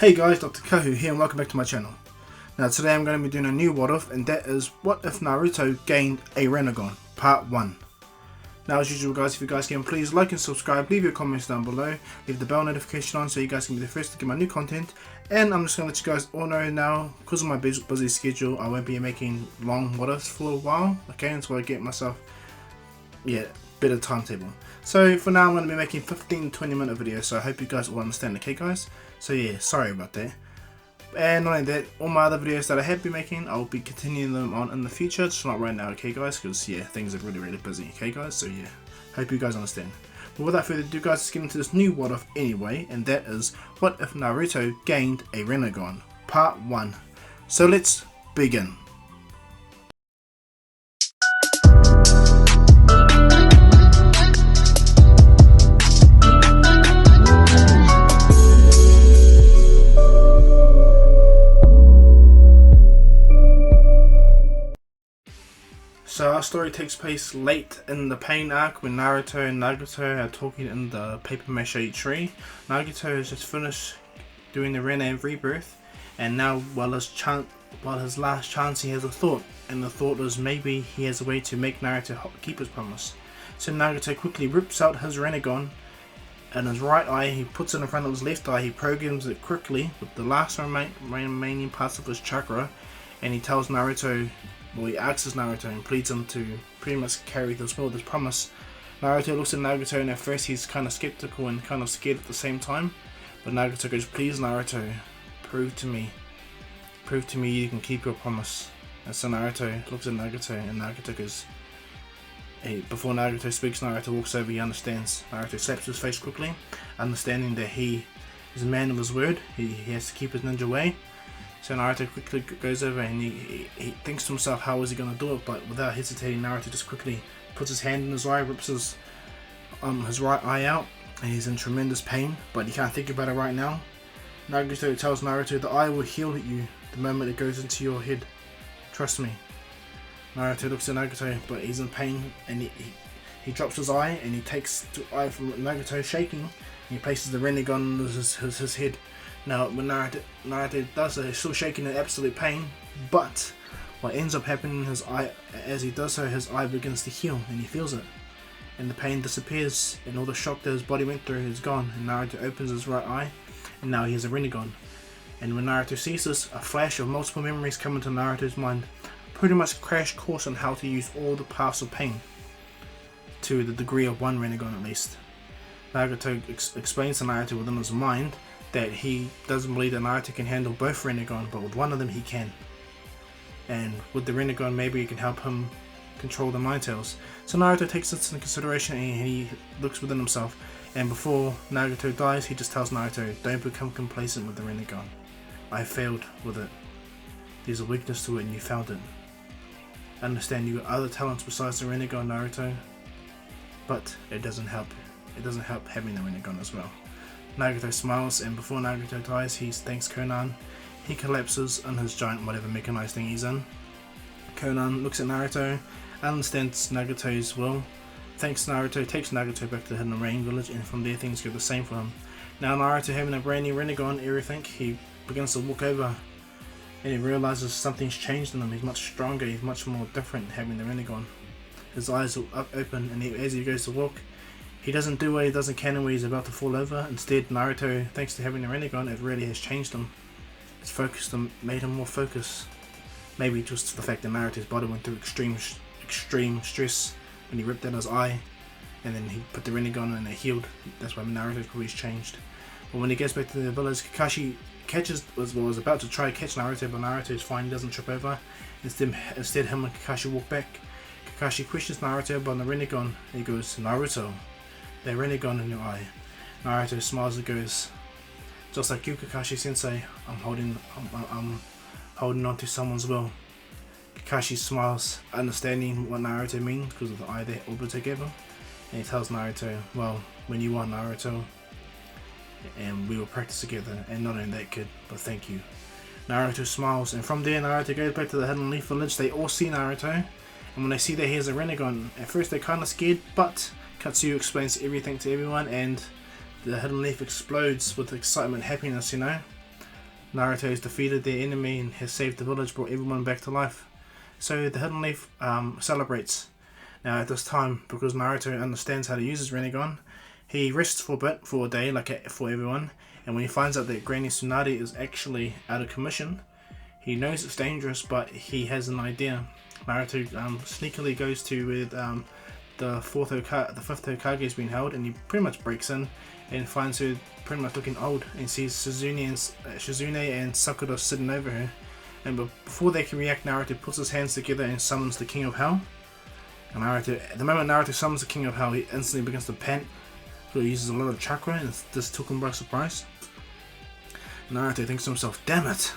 Hey guys, Dr. Kahu here and welcome back to my channel. Now today I'm going to be doing a new what if, and that is what if Naruto gained a Rinnegan, part 1. Now as usual guys, if you guys can please like and subscribe, leave your comments down below, leave the bell notification on so you guys can be the first to get my new content. And I'm just going to let you guys all know now, because of my busy schedule, I won't be making long what ifs for a while, okay, until I get myself, better timetable. So for now I'm going to be making 15-20 minute videos, so I hope you guys all understand, okay guys? So yeah, sorry about that. And not only that, all my other videos that I have been making, I'll be continuing them on in the future, just not right now, okay guys? Because yeah, things are really busy, okay guys? So yeah, hope you guys understand. But without further ado guys, let's get into this new what if anyway, and that is, what if Naruto gained a Rinnegan, part 1. So let's begin. So our story takes place late in the Pain arc when Naruto and Nagato are talking in the paper mache tree. Nagato has just finished doing the Renegade rebirth, and now while his last chance he has a thought, and the thought is maybe he has a way to make Naruto keep his promise. So Nagato quickly rips out his Rinnegan and his right eye, he puts it in front of his left eye, he programs it quickly with the last remaining parts of his chakra, and he tells Naruto, well, he asks Naruto and pleads him to pretty much carry this promise. Naruto looks at Nagato and at first he's kind of skeptical and kind of scared at the same time. But Nagato goes, please Naruto, prove to me you can keep your promise. And so Naruto looks at Nagato and Nagato goes, before Nagato speaks, Naruto walks over, he understands. Naruto slaps his face quickly, understanding that he is a man of his word, he has to keep his ninja way. So Naruto quickly goes over and he thinks to himself how is he going to do it, but without hesitating Naruto just quickly puts his hand in his eye, rips his right eye out, and he's in tremendous pain, but he can't think about it right now. Nagato tells Naruto the eye will heal you the moment it goes into your head, trust me. Naruto looks at Nagato, but he's in pain, and he drops his eye and he takes the eye from Nagato shaking and he places the Rinnegan on his head. Now, when Naruto does it, he's still shaking in absolute pain, but what ends up happening in his eye, as he does so, his eye begins to heal, and he feels it. And the pain disappears, and all the shock that his body went through is gone, and Naruto opens his right eye, and now he has a Rinnegan. And when Naruto sees this, a flash of multiple memories come into Naruto's mind, pretty much crash course on how to use all the paths of pain, to the degree of one Rinnegan at least. Nagato explains to Naruto within his mind that he doesn't believe that Naruto can handle both Rinnegan, but with one of them he can. And with the Rinnegan, maybe it can help him control the Mind Tails. So Naruto takes this into consideration and he looks within himself. And before Nagato dies, he just tells Naruto, don't become complacent with the Rinnegan. I failed with it. There's a weakness to it and you found it. Understand you got other talents besides the Rinnegan, Naruto, but it doesn't help. It doesn't help having the Rinnegan as well. Nagato smiles, and before Nagato dies, he thanks Konan. He collapses in his giant whatever mechanized thing he's in. Konan looks at Naruto, understands Nagato's will, thanks Naruto, takes Nagato back to the Hidden Rain Village, and from there things go the same for him. Now Naruto having a brand new Rinnegan, everything, he begins to walk over, and he realizes something's changed in him. He's much stronger, he's much more different having the Rinnegan. His eyes are open, and as he goes to walk, he doesn't do what he does in canon where he's about to fall over. Instead, Naruto, thanks to having the Rinnegan, it really has changed him. It's focused him, made him more focused. Maybe just the fact that Naruto's body went through extreme stress when he ripped out his eye, and then he put the Rinnegan and it healed. That's why Naruto's probably changed. But when he gets back to the village, Kakashi was about to try to catch Naruto, but Naruto is fine, he doesn't trip over. Instead him and Kakashi walk back. Kakashi questions Naruto about the Rinnegan. He goes, Naruto, the Rinnegan in your eye. Naruto smiles and goes, just like you, Kakashi sensei, I'm holding on to someone's will. Kakashi smiles, understanding what Naruto means because of the eye they orbit together, and he tells Naruto, well, when you want Naruto, and we will practice together, and not only that kid, but thank you. Naruto smiles, and from there Naruto goes back to the Hidden Leaf Village. They all see Naruto, and when they see that he has a Rinnegan, at first they're kinda scared, but Katsuyu explains everything to everyone, and the Hidden Leaf explodes with excitement, happiness, you know. Naruto has defeated their enemy and has saved the village, brought everyone back to life. So the Hidden Leaf celebrates. Now at this time, because Naruto understands how to use his Rinnegan, he rests for a bit, for a day, like for everyone, and when he finds out that Granny Tsunade is actually out of commission, he knows it's dangerous, but he has an idea. Naruto sneakily goes to where the fifth Hokage has been held, and he pretty much breaks in and finds her pretty much looking old, and sees Shizune and Sakura sitting over her. And before they can react, Naruto puts his hands together and summons the King of Hell. And the moment Naruto summons the King of Hell, he instantly begins to pant. So he uses a lot of chakra, and this took him by surprise. Naruto thinks to himself, "Damn it!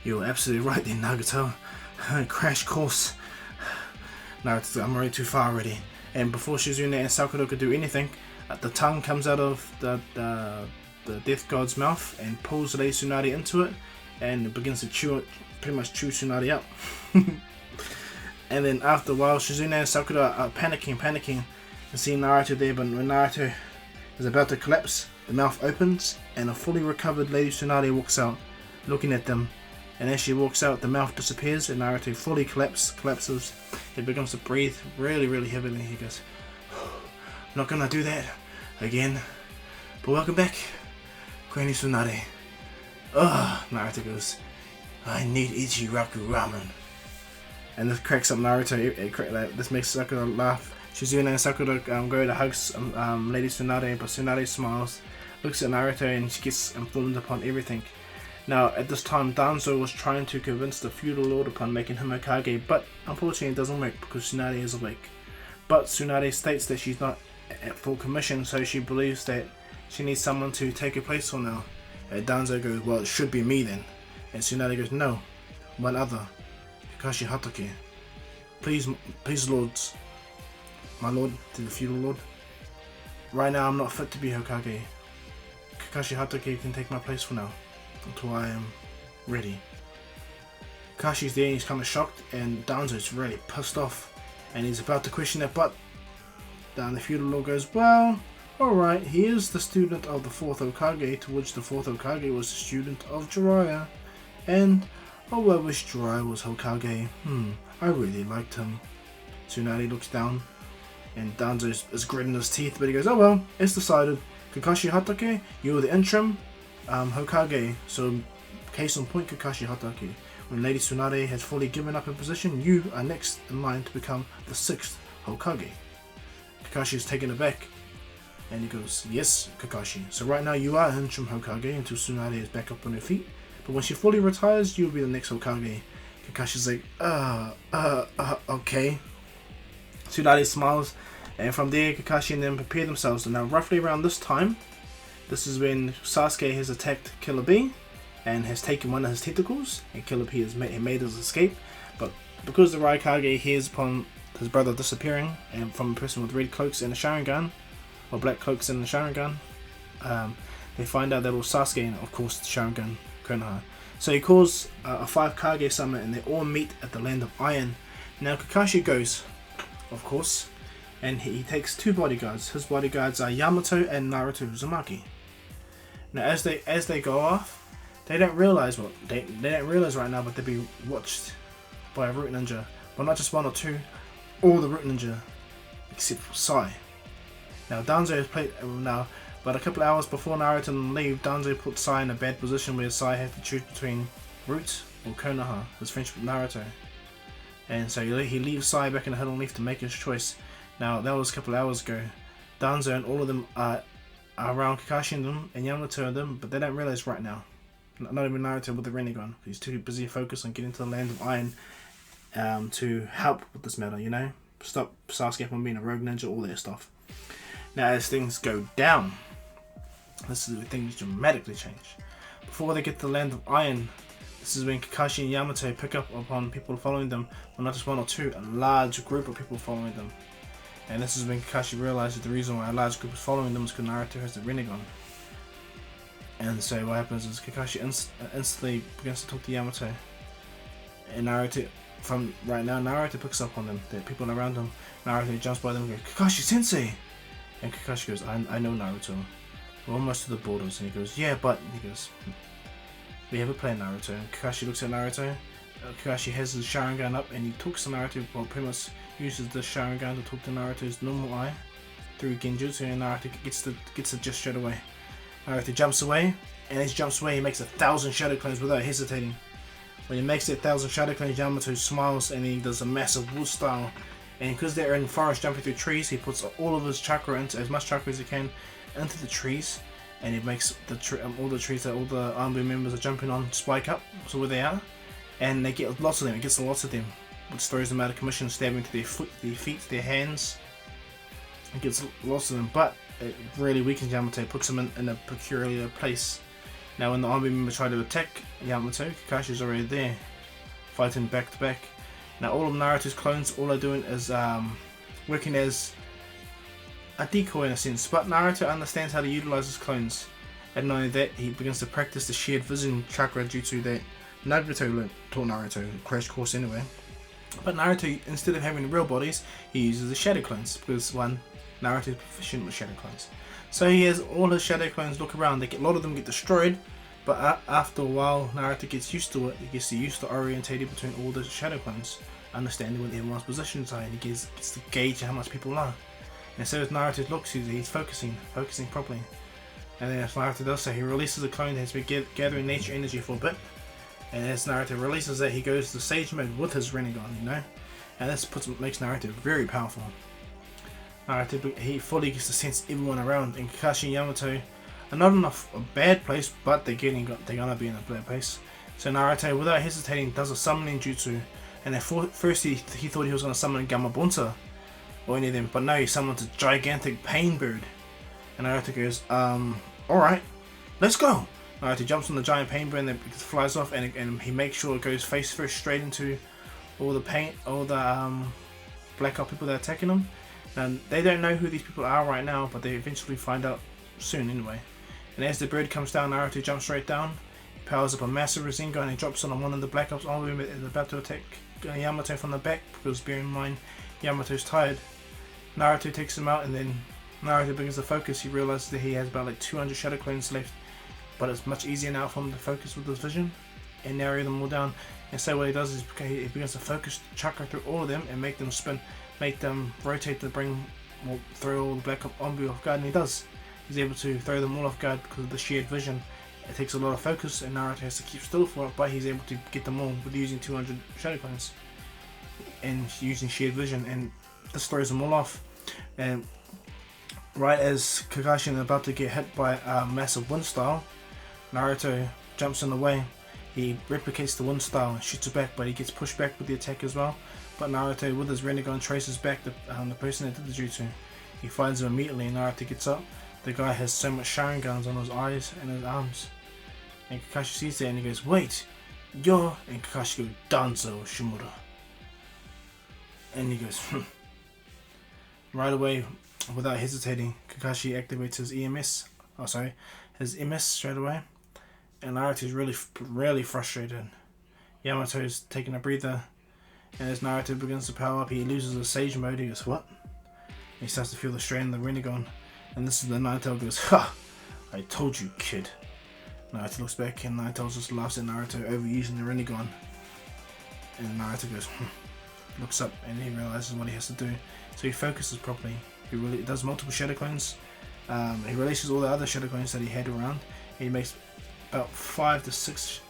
You're absolutely right there, Nagato. Crash course." Naruto's like, "I'm already too far already." And before Shizune and Sakura could do anything, the tongue comes out of the Death God's mouth and pulls Lady Tsunade into it, and it begins to pretty much chew Tsunade up. And then after a while, Shizune and Sakura are panicking, and see Naruto there. But when Naruto is about to collapse, the mouth opens, and a fully recovered Lady Tsunade walks out, looking at them. And as she walks out, the mouth disappears, and Naruto fully collapses. He begins to breathe really heavily. He goes, "I'm not gonna do that again. But welcome back, Granny Tsunade." Naruto goes, "I need Ichiraku ramen." And this cracks up Naruto. This makes Sakura laugh. Shizune and Sakura go to hug Lady Tsunade, but Tsunade smiles, looks at Naruto, and she gets informed upon everything. Now, at this time, Danzo was trying to convince the feudal lord upon making him Hokage, but unfortunately it doesn't work because Tsunade is awake. But Tsunade states that she's not at full commission, so she believes that she needs someone to take her place for now. And Danzo goes, "Well, it should be me then." And Tsunade goes, "No, one other, Kakashi Hatake. Please lords, my lord," to the feudal lord. "Right now I'm not fit to be Hokage. Kakashi Hatake can take my place for now, until I am ready." Kakashi's there and he's kind of shocked, and Danzo's really pissed off, and he's about to question it, but the feudal lord goes, "Well, alright, he is the student of the 4th Hokage, to which the 4th Hokage was the student of Jiraiya, and oh, I wish Jiraiya was Hokage. I really liked him." Tsunade looks down, and Danzo is gritting his teeth, but he goes, "Oh well, it's decided. Kakashi Hatake, you're the interim Hokage, so case in point, Kakashi Hatake. When Lady Tsunade has fully given up her position, you are next in line to become the 6th Hokage." Kakashi is taken aback, and he goes, "Yes, Kakashi. So right now you are interim Hokage until Tsunade is back up on her feet, but when she fully retires, you'll be the next Hokage." Kakashi's like, okay. Tsunade smiles, and from there, Kakashi and them prepare themselves. And now, roughly around this time, this is when Sasuke has attacked Killer Bee and has taken one of his tentacles, and Killer Bee has made his escape. But because the Raikage hears upon his brother disappearing, and from a person with red cloaks and a Sharingan, or black cloaks and a Sharingan, they find out that it was Sasuke and, of course, the Sharingan Konoha. So he calls a 5 Kage summit, and they all meet at the Land of Iron. Now Kakashi goes, of course, and he takes 2 bodyguards. His bodyguards are Yamato and Naruto Uzumaki. Now as they go off, they don't realize right now, but they'll be watched by a root ninja. But not just 1 or 2, all the root ninja except for Sai. Now Danzo has played but a couple of hours before Naruto leave, Danzo put Sai in a bad position where Sai had to choose between Root or Konoha, his friendship with Naruto. And so he leaves Sai back in the Hidden Leaf to make his choice. Now that was a couple of hours ago. Danzo and all of them are around Kakashi and them and Yamato and them, but they don't realize right now. Not even Naruto with the Rinnegan. He's too busy focused on getting to the Land of Iron to help with this matter, you know? Stop Sasuke from being a rogue ninja, all that stuff. Now as things go down, this is where things dramatically change. Before they get to the Land of Iron, this is when Kakashi and Yamato pick up upon people following them, well, not just 1 or 2, a large group of people following them. And this is when Kakashi realizes the reason why a large group is following them is because Naruto has the Rinnegan. And so what happens is Kakashi instantly begins to talk to Yamato. And Naruto picks up on them, the people around him. Naruto jumps by them and goes, "Kakashi Sensei!" And Kakashi goes, I know Naruto. We're almost to the borders. And he goes, "Yeah, but," he goes, we have a plan, Naruto. Kakashi looks at Naruto. Kakashi has his Sharingan up and he talks to Naruto, well, pretty much uses the Sharingan to talk to Naruto's normal eye through Genjutsu, and Naruto gets the gist straight away. Naruto jumps away, and as he jumps away, he makes 1,000 shadow clones without hesitating. When he makes it 1,000 shadow clones, Yamato smiles and he does a massive wood style. And because they're in forest jumping through trees, he puts all of his chakra into as much chakra as he can into the trees, and he makes all the trees that all the army members are jumping on spike up to where they are, and they get lots of them. It gets lots of them, which throws them out of commission, stabbing to their feet, their hands. It gets lots of them, but it really weakens Yamato, puts him in a peculiar place. Now when the army members try to attack Yamato, Kakashi's already there, fighting back to back. Now all of Naruto's clones, all they're doing is working as a decoy in a sense, but Naruto understands how to utilize his clones, and knowing that, he begins to practice the shared vision chakra jutsu that Naruto taught Naruto, crash course anyway. But Naruto, instead of having real bodies, he uses the shadow clones, because one, Naruto is proficient with shadow clones. So he has all his shadow clones look around. A lot of them get destroyed, but after a while, Naruto gets used to it. He gets used to orientating between all the shadow clones, understanding what everyone's positions are, and he gets to gauge how much people are. And so as Naruto looks, he's focusing properly. And then as Naruto does so, he releases a clone that has been gathering nature energy for a bit. And as Naruto releases that, he goes to Sage Mode with his Rinnegan, you know? And this makes Naruto very powerful. Naruto, he fully gets to sense everyone around, and Kakashi and Yamato are not in a bad place, but they're gonna be in a bad place. So Naruto, without hesitating, does a summoning jutsu. And at first he thought he was gonna summon Gamabunta or any of them, but no, he summons a gigantic pain bird. And Naruto goes, alright, let's go. Naruto jumps on the giant pain bird and it flies off, and he makes sure it goes face first straight into all the blackout people that are attacking him. Now, they don't know who these people are right now, but they eventually find out soon anyway. And as the bird comes down, Naruto jumps straight down, he powers up a massive Rinnegan and he drops it on one of the Black Ops army that is about to attack Yamato from the back, because bear in mind, Yamato's tired. Naruto takes him out, and then Naruto begins to focus. He realizes that he has about like 200 shadow clones left, but it's much easier now for him to focus with his vision and narrow them all down. And so what he does is he begins to focus chakra through all of them and make them spin, make them rotate to throw all the Black Ops Ombu off guard, and he does. He's able to throw them all off guard because of the shared vision. It takes a lot of focus, and Naruto has to keep still for it, but he's able to get them all with using 200 shadow clones and using shared vision, and this throws them all off. And right as Kakashi is about to get hit by a massive wind style, Naruto jumps in the way. He replicates the wind style and shoots it back, but he gets pushed back with the attack as well. But Naruto, with his Rinnegan, traces back the person that did the jutsu. He finds him immediately, and Naruto gets up. The guy has so much Sharingans on his eyes and his arms. And Kakashi sees that and he goes, "Wait, you're..." And Kakashi goes, "Danzo Shimura." And he goes, Right away, without hesitating, Kakashi activates his his MS straight away. And Naruto's really frustrated. Yamato's taking a breather. And as Naruto begins to power up, he loses his Sage Mode. He goes, "What?" And he starts to feel the strain of the Rinnegan. And this is the Naruto goes, "Ha! I told you, kid." Naruto looks back and Naruto just laughs at Naruto overusing the Rinnegan. And Naruto goes, looks up and he realizes what he has to do. So he focuses properly. He does multiple shadow clones. He releases all the other shadow clones that he had around. He makes about 5 to 6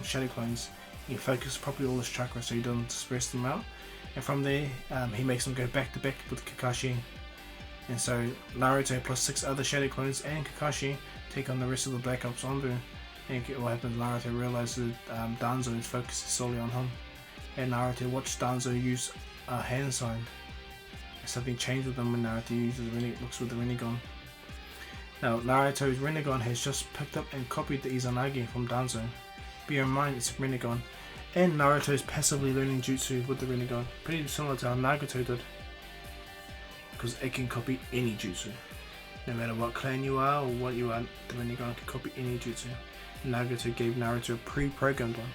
shadow clones. He focuses properly all his chakra so he doesn't disperse them out. And from there, he makes them go back to back with Kakashi. And so Naruto plus 6 other shadow clones and Kakashi take on the rest of the Black Ops Ombu. And what happens, Naruto realizes that Danzo is focused solely on him. And Naruto watched Danzo use a hand sign. Something changed with him when Naruto looks with the Rinnegan. Now Naruto's Rinnegan has just picked up and copied the Izanagi from Danzo. Bear in mind it's Rinnegan. And Naruto's passively learning jutsu with the Rinnegan. Pretty similar to how Nagato did. Because it can copy any jutsu. No matter what clan you are or what you are, the Rinnegan can copy any jutsu. Nagato gave Naruto a pre-programmed one.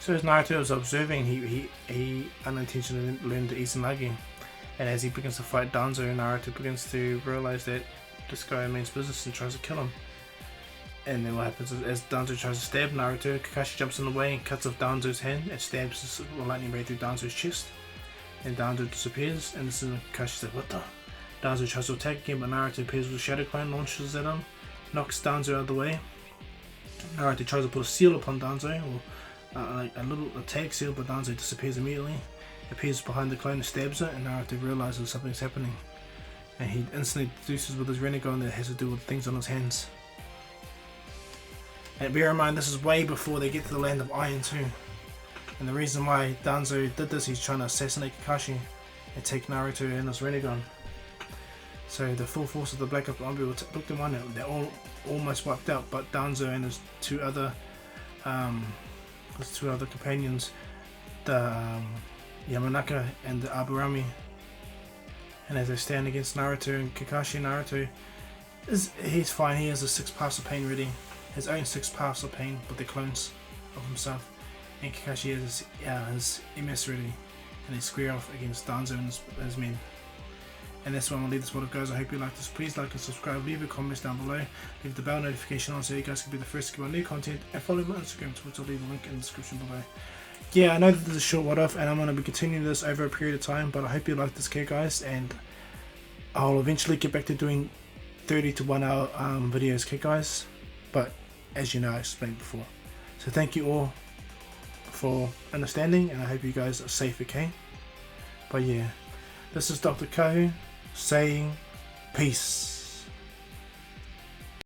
So as Naruto was observing, he unintentionally learned the Izanagi. And as he begins to fight Danzo, Naruto begins to realize that this guy means business and tries to kill him. And then what happens is, as Danzo tries to stab Naruto, Kakashi jumps in the way and cuts off Danzo's hand and stabs the lightning ray through Danzo's chest. And Danzo disappears, and this is when Kakashi's like, what the? Danzo tries to attack again, but Naruto appears with a Shadow Clone, launches at him, knocks Danzo out of the way. Naruto tries to put a seal upon Danzo, or like a tag seal, but Danzo disappears immediately. Appears behind the clone and stabs it, and Naruto realizes something's happening. And he instantly deduces with his Rinnegan that has to do with things on his hands. And bear in mind, this is way before they get to the land of Iron too. And the reason why Danzo did this, he's trying to assassinate Kakashi and take Naruto and his Rinnegan. So the full force of the Black Ops Army took them on. They're all almost wiped out, but Danzo and his two other companions, the Yamanaka and the Aburami. And as they stand against Naruto and Kakashi, Naruto he's fine. He has a 6 paths of pain ready, his own 6 paths of pain, but they're clones of himself. And Kakashi has his MS ready, and they square off against Danzo and his men. And that's why I'm going to leave this video, guys. I hope you like this. Please like and subscribe, leave your comments down below, leave the bell notification on so you guys can be the first to get my new content, and follow my Instagram, Twitter, I'll leave the link in the description below. Yeah, I know that this is a short one-off, and I'm going to be continuing this over a period of time, but I hope you like this, okay, guys, and I'll eventually get back to doing 30 to 1 hour videos, okay, guys, but as you know, I explained before. So thank you all for understanding, and I hope you guys are safe, okay? But yeah, this is Dr. Kahu saying peace.